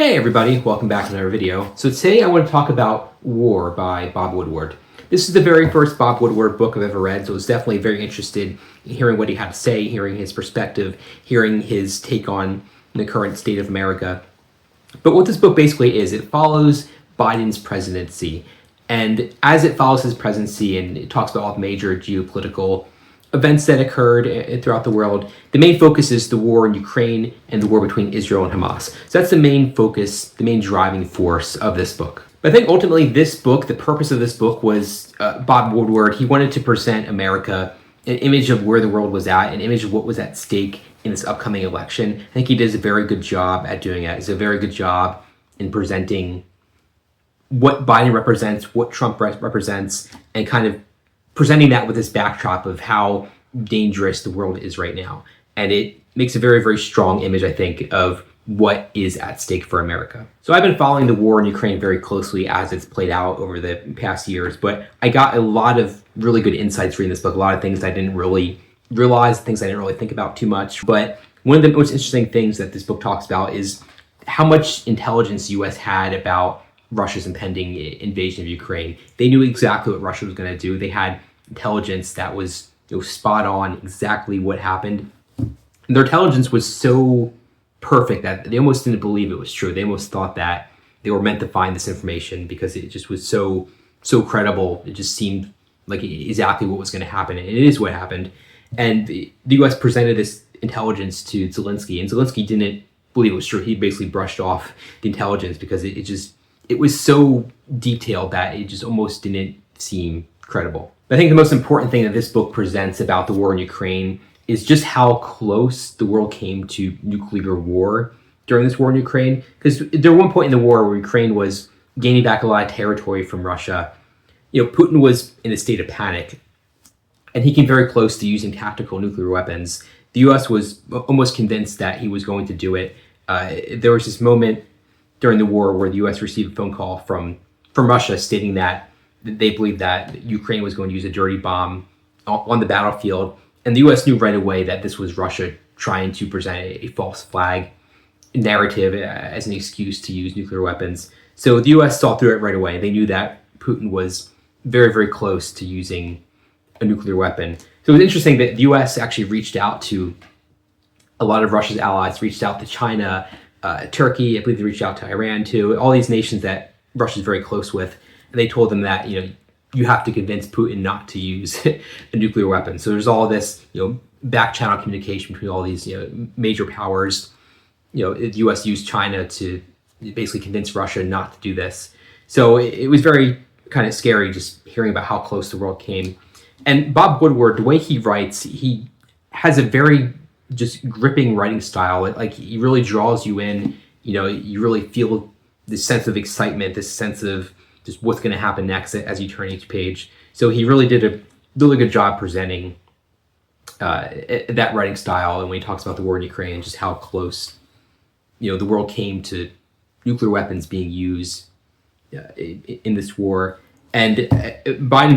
Hey everybody, welcome back to another video. So today I want to talk about War by Bob Woodward. This is the very first Bob Woodward book I've ever read, so I was definitely very interested in hearing what he had to say, hearing his perspective, hearing his take on the current state of America. But what this book basically is, it follows Biden's presidency. And as it follows his presidency and it talks about all the major geopolitical events that occurred throughout the world, the main focus is the war in Ukraine and the war between Israel and Hamas. So that's the main focus, the main driving force of this book. But I think ultimately this book, the purpose of this book was Bob Woodward. He wanted to present America an image of where the world was at, an image of what was at stake in this upcoming election. I think he does a very good job at doing it. It's a very good job in presenting what Biden represents, what Trump represents, and kind of presenting that with this backdrop of how dangerous the world is right now. And it makes a very, very strong image, I think, of what is at stake for America. So I've been following the war in Ukraine very closely as it's played out over the past years, but I got a lot of really good insights reading this book, a lot of things I didn't really realize, things I didn't really think about too much. But one of the most interesting things that this book talks about is how much intelligence the U.S. had about Russia's impending invasion of Ukraine. They knew exactly what Russia was going to do. They had intelligence that was spot on, exactly what happened. And their intelligence was so perfect that they almost didn't believe it was true. They almost thought that they were meant to find this information because it just was so credible. It just seemed like exactly what was going to happen, and it is what happened. And the U.S. presented this intelligence to Zelensky, and Zelensky didn't believe it was true. He basically brushed off the intelligence because it was so detailed that it just almost didn't seem credible. But I think the most important thing that this book presents about the war in Ukraine is just how close the world came to nuclear war during this war in Ukraine. Because there was one point in the war where Ukraine was gaining back a lot of territory from Russia. Putin was in a state of panic, and he came very close to using tactical nuclear weapons. The U.S. was almost convinced that he was going to do it. There was this moment during the war where the U.S. received a phone call from Russia stating that they believed that Ukraine was going to use a dirty bomb on the battlefield. And the U.S. knew right away that this was Russia trying to present a false flag narrative as an excuse to use nuclear weapons. So the U.S. saw through it right away. They knew that Putin was very, very close to using a nuclear weapon. So it was interesting that the U.S. actually reached out to a lot of Russia's allies, reached out to China, Turkey. I believe they reached out to Iran too. All these nations that Russia's very close with. And they told them that, you have to convince Putin not to use a nuclear weapon. So there's all this, back channel communication between all these, major powers. The U.S. used China to basically convince Russia not to do this. So it was very kind of scary just hearing about how close the world came. And Bob Woodward, the way he writes, he has a very just gripping writing style. Like he really draws you in. You really feel this sense of excitement, this sense of just what's going to happen next as you turn each page. So he really did a really good job presenting that writing style. And when he talks about the war in Ukraine and just how close, the world came to nuclear weapons being used in this war. And Biden's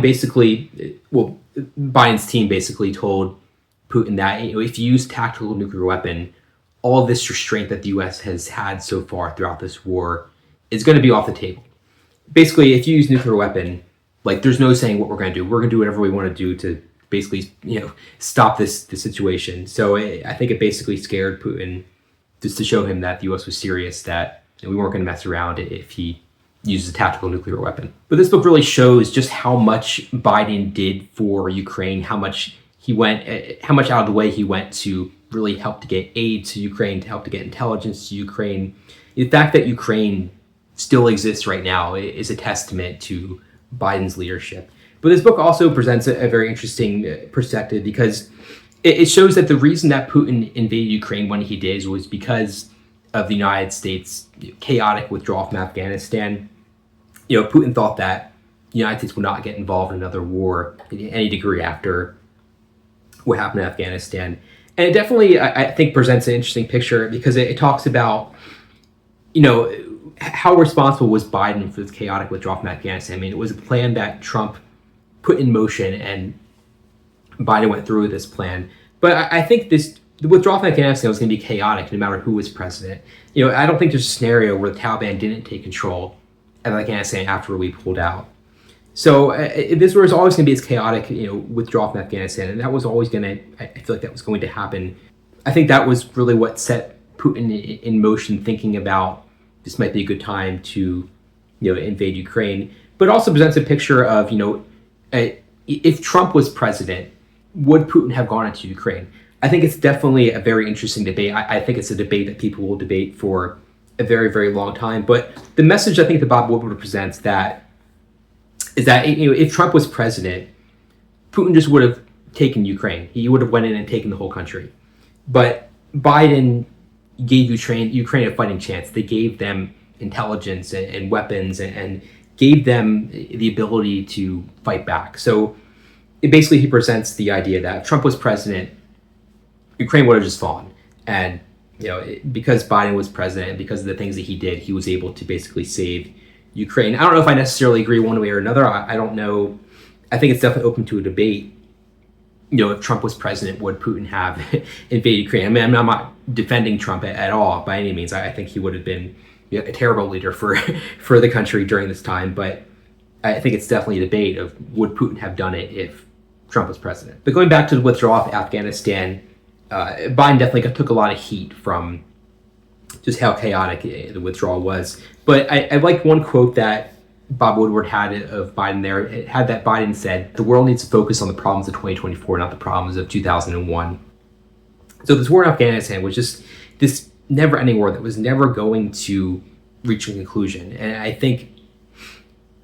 team basically told Putin that if you use tactical nuclear weapon, all this restraint that the U.S. has had so far throughout this war is going to be off the table. Basically, if you use nuclear weapon, there's no saying what we're going to do. We're going to do whatever we want to do to basically, stop this situation. So I think it basically scared Putin just to show him that the U.S. was serious, that we weren't going to mess around if he uses a tactical nuclear weapon. But this book really shows just how much Biden did for Ukraine, how much out of the way he went to really help to get aid to Ukraine, to help to get intelligence to Ukraine. The fact that Ukraine still exists right now is a testament to Biden's leadership. But this book also presents a very interesting perspective because it shows that the reason that Putin invaded Ukraine when he did was because of the United States' chaotic withdrawal from Afghanistan. Putin thought that the United States would not get involved in another war in any degree after what happened in Afghanistan. And it definitely, I think, presents an interesting picture because it talks about, how responsible was Biden for this chaotic withdrawal from Afghanistan? I mean, it was a plan that Trump put in motion, and Biden went through with this plan. But I think this the withdrawal from Afghanistan was going to be chaotic no matter who was president. I don't think there's a scenario where the Taliban didn't take control of Afghanistan after we pulled out. So this was always going to be this chaotic, withdrawal from Afghanistan, and that was always going to. I feel like that was going to happen. I think that was really what set Putin in motion, thinking about this might be a good time to, invade Ukraine. But it also presents a picture of, if Trump was president, would Putin have gone into Ukraine? I think it's definitely a very interesting debate. I think it's a debate that people will debate for a very, very long time. But the message I think that Bob Woodward presents is that if Trump was president, Putin just would have taken Ukraine. He would have went in and taken the whole country. But Biden gave Ukraine a fighting chance. They gave them intelligence and weapons and gave them the ability to fight back. So basically he presents the idea that if Trump was president, Ukraine would have just fallen. And because Biden was president and because of the things that he did, he was able to basically save Ukraine. I don't know if I necessarily agree one way or another. I don't know. I think it's definitely open to a debate. If Trump was president, would Putin have invaded Ukraine? I mean, I'm not defending Trump at all by any means. I think he would have been a terrible leader for the country during this time. But I think it's definitely a debate of would Putin have done it if Trump was president. But going back to the withdrawal of Afghanistan, Biden definitely took a lot of heat from just how chaotic the withdrawal was. But I like one quote that Bob Woodward had of Biden there. It had that Biden said, "The world needs to focus on the problems of 2024, not the problems of 2001. So this war in Afghanistan was just this never-ending war that was never going to reach a conclusion. And I think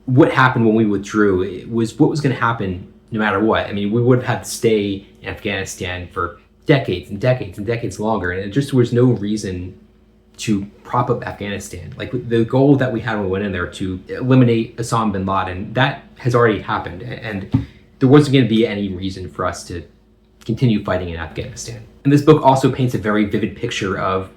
what happened when we withdrew, it was what was going to happen no matter what. I mean, we would have had to stay in Afghanistan for decades and decades and decades longer, and it just was no reason to prop up Afghanistan. Like the goal that we had when we went in there to eliminate Osama bin Laden, that has already happened, and there wasn't going to be any reason for us to continue fighting in Afghanistan. And this book also paints a very vivid picture of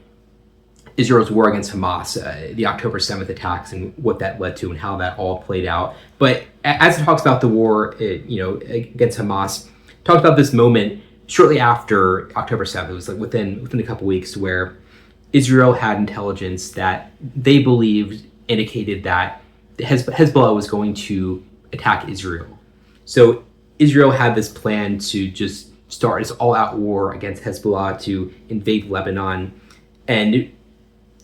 Israel's war against Hamas, the October 7th attacks, and what that led to and how that all played out. But as it talks about the war, against Hamas, it talks about this moment shortly after October 7th. It was like within a couple weeks, where Israel had intelligence that they believed indicated that Hezbollah was going to attack Israel. So Israel had this plan to just start this all-out war against Hezbollah to invade Lebanon. And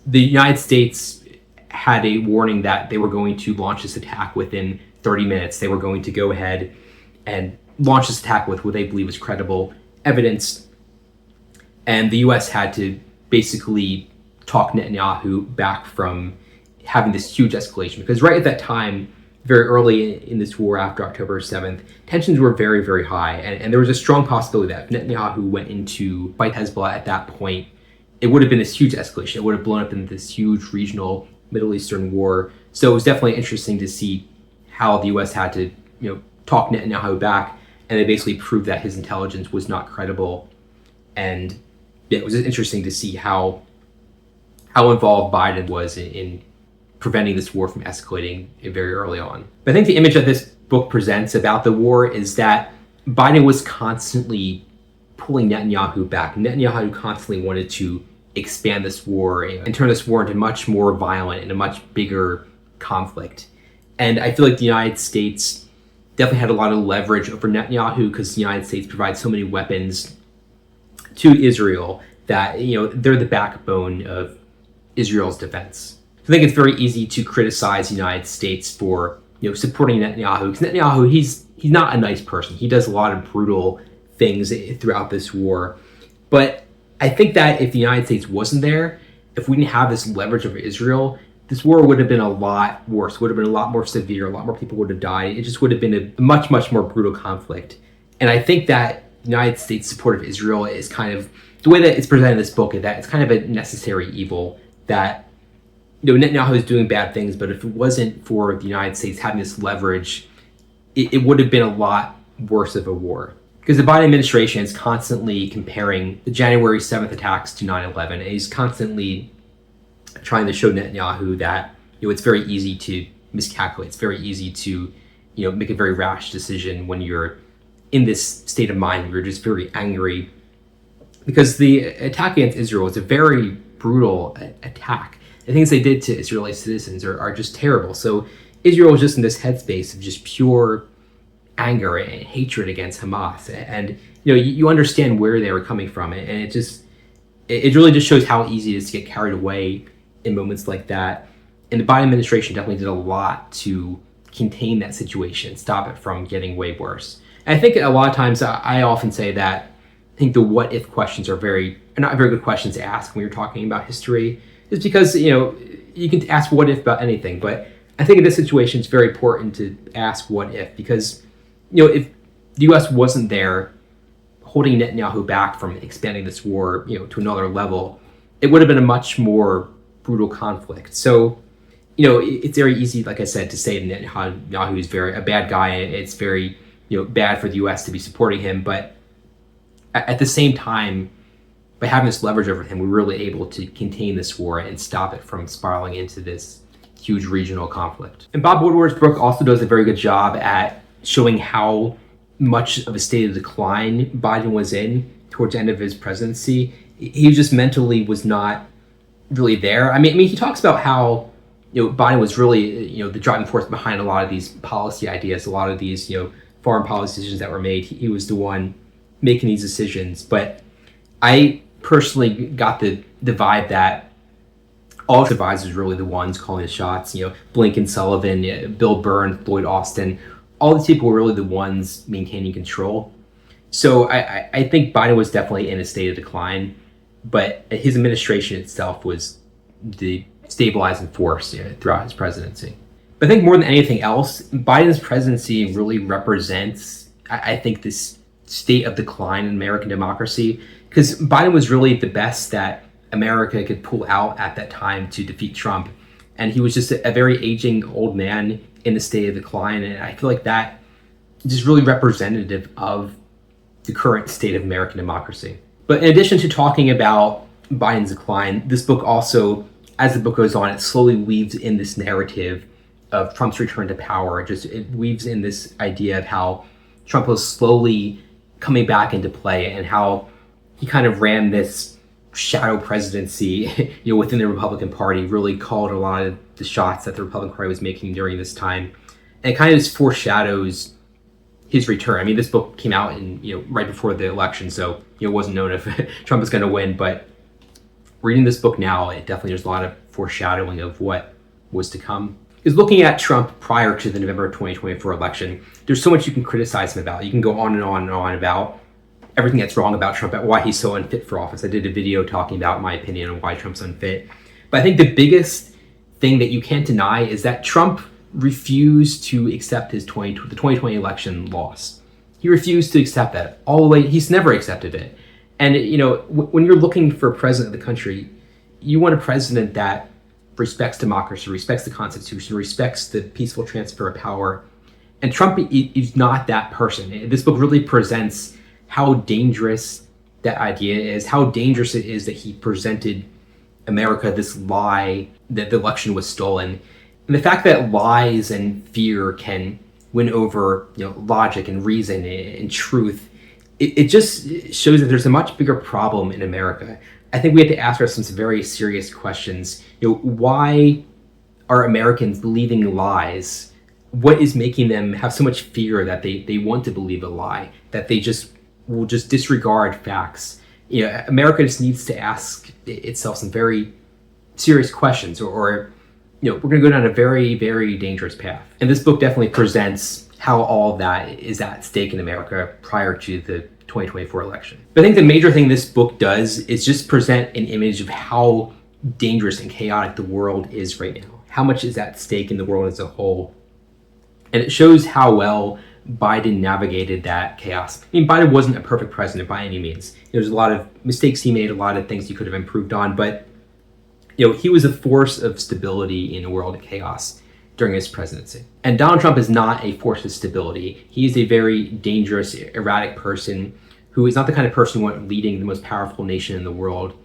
the United States had a warning that they were going to launch this attack within 30 minutes. They were going to go ahead and launch this attack with what they believe was credible evidence. And the U.S. had to basically talk Netanyahu back from having this huge escalation. Because right at that time, very early in this war after October 7th, tensions were very, very high. And there was a strong possibility that if Netanyahu went into fight Hezbollah at that point, it would have been this huge escalation. It would have blown up into this huge regional Middle Eastern war. So it was definitely interesting to see how the U.S. had to, talk Netanyahu back, and they basically proved that his intelligence was not credible. And it was interesting to see how involved Biden was in preventing this war from escalating very early on. But I think the image that this book presents about the war is that Biden was constantly pulling Netanyahu back. Netanyahu constantly wanted to expand this war and turn this war into much more violent and a much bigger conflict. And I feel like the United States definitely had a lot of leverage over Netanyahu because the United States provides so many weapons to Israel that, they're the backbone of Israel's defense. I think it's very easy to criticize the United States for, supporting Netanyahu, because Netanyahu, he's not a nice person. He does a lot of brutal things throughout this war. But I think that if the United States wasn't there, if we didn't have this leverage over Israel, this war would have been a lot worse, would have been a lot more severe, a lot more people would have died. It just would have been a much, much more brutal conflict. And I think that the United States' support of Israel is kind of, the way that it's presented in this book, is that it's kind of a necessary evil, that Netanyahu is doing bad things, but if it wasn't for the United States having this leverage, it would have been a lot worse of a war. Because the Biden administration is constantly comparing the January 7th attacks to 9/11, and he's constantly trying to show Netanyahu that it's very easy to miscalculate. It's very easy to make a very rash decision when you're in this state of mind where you're just very angry because the attack against Israel was a very brutal attack. The things they did to Israeli citizens are just terrible. So Israel was just in this headspace of just pure anger and hatred against Hamas, and you understand where they were coming from, and it really just shows how easy it is to get carried away in moments like that. And the Biden administration definitely did a lot to contain that situation, stop it from getting way worse. And I think a lot of times I often say that I think the what if questions are not very good questions to ask when you're talking about history, is because you can ask what if about anything, but I think in this situation it's very important to ask what if, because if the U.S. wasn't there holding Netanyahu back from expanding this war to another level, it would have been a much more brutal conflict. So it's very easy, like I said, to say Netanyahu is a bad guy. It's very bad for the U.S. to be supporting him, but at the same time, by having this leverage over him, we're really able to contain this war and stop it from spiraling into this huge regional conflict. And Bob Woodward's book also does a very good job at showing how much of a state of decline Biden was in towards the end of his presidency. He just mentally was not really there. I mean, he talks about how Biden was really the driving force behind a lot of these policy ideas, a lot of these foreign policy decisions that were made. He was the one making these decisions. But I personally got the vibe that all his advisors were really the ones calling the shots. Blinken, Sullivan, Bill Burns, Lloyd Austin, all these people were really the ones maintaining control. So I think Biden was definitely in a state of decline, but his administration itself was the stabilizing force throughout his presidency. But I think more than anything else, Biden's presidency really represents, I think, this state of decline in American democracy, because Biden was really the best that America could pull out at that time to defeat Trump. And he was just a very aging old man in a state of decline. And I feel like that is just really representative of the current state of American democracy. But in addition to talking about Biden's decline, this book also, as the book goes on, it slowly weaves in this narrative of Trump's return to power. It weaves in this idea of how Trump was slowly coming back into play and how he kind of ran this shadow presidency within the Republican Party, really called a lot of the shots that the Republican Party was making during this time. And it kind of just foreshadows his return. I mean, this book came out in right before the election, so it wasn't known if Trump was going to win. But reading this book now, it definitely there's a lot of foreshadowing of what was to come. Because looking at Trump prior to the November 2024 election, there's so much you can criticize him about. You can go on and on and on about everything that's wrong about Trump, about why he's so unfit for office. I did a video talking about my opinion on why Trump's unfit. But I think the biggest thing that you can't deny is that Trump refused to accept the 2020 election loss. He refused to accept that all the way. He's never accepted it. And when you're looking for a president of the country, you want a president that respects democracy, respects the Constitution, respects the peaceful transfer of power. And Trump is not that person. This book really presents how dangerous that idea is, how dangerous it is that he presented America this lie that the election was stolen. And the fact that lies and fear can win over logic and reason and truth, it just shows that there's a much bigger problem in America. I think we have to ask ourselves some very serious questions. Why are Americans believing lies? What is making them have so much fear that they want to believe a lie, that they will just disregard facts? America just needs to ask itself some very serious questions, or we're going to go down a very, very dangerous path. And this book definitely presents how all of that is at stake in America prior to the 2024 election. But I think the major thing this book does is just present an image of how dangerous and chaotic the world is right now, how much is at stake in the world as a whole. And it shows how well Biden navigated that chaos. I mean, Biden wasn't a perfect president by any means. There's a lot of mistakes he made, a lot of things he could have improved on, but he was a force of stability in a world of chaos during his presidency. And Donald Trump is not a force of stability. He is a very dangerous, erratic person who is not the kind of person who went leading the most powerful nation in the world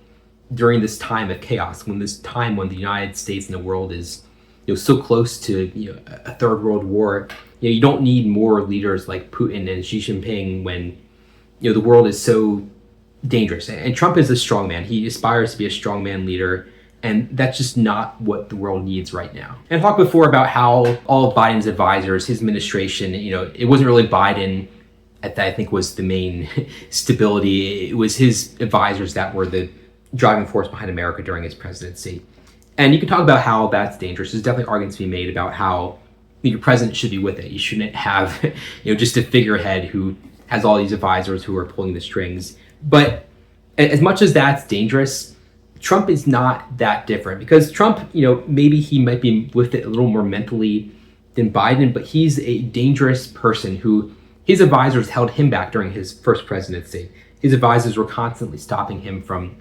during this time of chaos, when the United States and the world is so close to a third world war. You don't need more leaders like Putin and Xi Jinping when the world is so dangerous. And Trump is a strongman. He aspires to be a strongman leader, and that's just not what the world needs right now. And I talked before about how all of Biden's advisors, his administration, it wasn't really Biden that I think was the main stability. It was his advisors that were the driving force behind America during his presidency. And you can talk about how that's dangerous. There's definitely arguments to be made about how your president should be with it. You shouldn't have, just a figurehead who has all these advisors who are pulling the strings. But as much as that's dangerous, Trump is not that different, because Trump, maybe he might be with it a little more mentally than Biden, but he's a dangerous person who his advisors held him back during his first presidency. His advisors were constantly stopping him from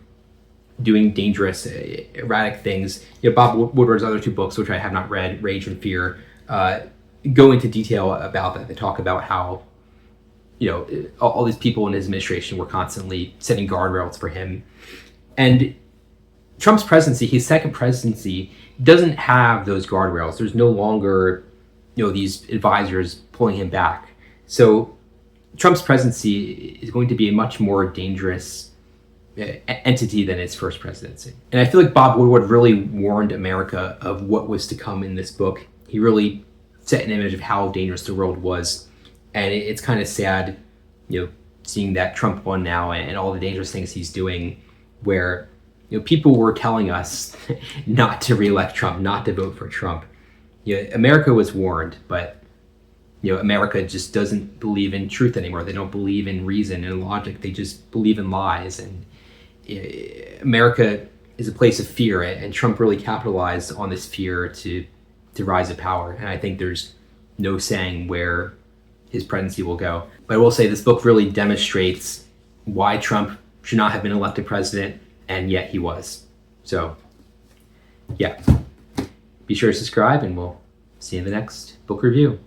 doing dangerous, erratic things. Bob Woodward's other two books, which I have not read, Rage and Fear, go into detail about that. They talk about how, all these people in his administration were constantly setting guardrails for him. And Trump's presidency, his second presidency, doesn't have those guardrails. There's no longer, these advisors pulling him back. So Trump's presidency is going to be a much more dangerous entity than his first presidency. And I feel like Bob Woodward really warned America of what was to come in this book. He really set an image of how dangerous the world was. And it's kind of sad, seeing that Trump won now and all the dangerous things he's doing, where, people were telling us not to reelect Trump, not to vote for Trump. America was warned, but America just doesn't believe in truth anymore. They don't believe in reason and logic. They just believe in lies. And America is a place of fear, and Trump really capitalized on this fear to rise to power. And I think there's no saying where his presidency will go. But I will say this book really demonstrates why Trump should not have been elected president, and yet he was. So, yeah. Be sure to subscribe, and we'll see you in the next book review.